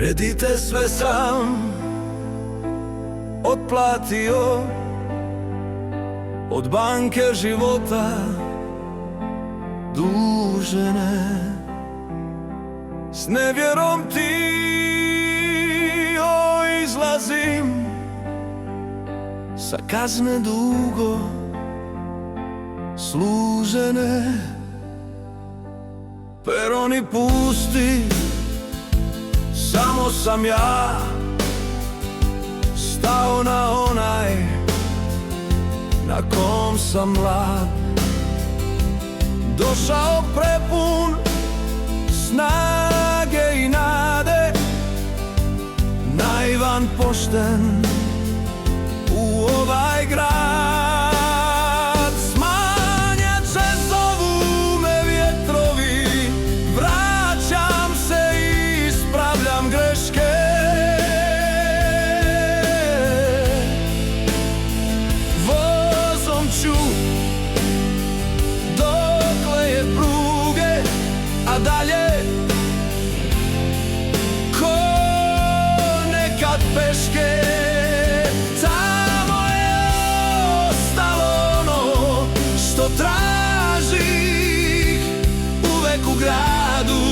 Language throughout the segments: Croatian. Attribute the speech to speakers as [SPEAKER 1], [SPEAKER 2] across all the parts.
[SPEAKER 1] Kredite sve sam otplatio, od banke života dužene. S nevjerom ti izlazim sa kazne dugo služene. Peroni pusti, samo sam ja stao na onaj na kom sam mlad. Došao prepun snage i nade, naivan, pošten u ovaj grad. Smanjat će, zovu me vjetrovi, vraćam se i ispravljam greške. Vozom ću dokle je pruge, a dalje ko nekad peške. Tamo je ostalo ono što tražih uvek u gradu,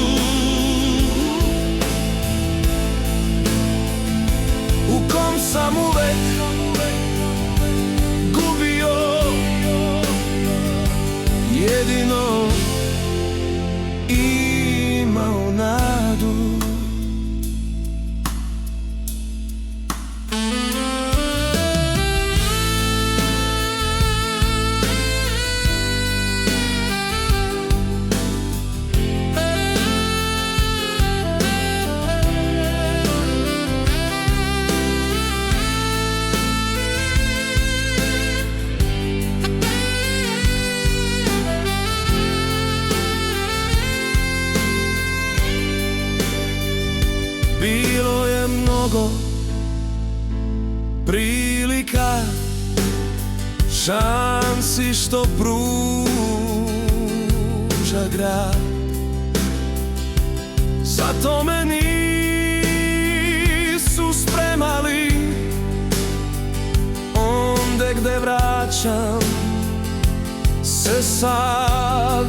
[SPEAKER 1] u kom sam uvek gubio, jedino imao nadu. Bilo je mnogo prilika, šansi što pruža grad. Zato me nisu spremali onde gde vraćam se sad.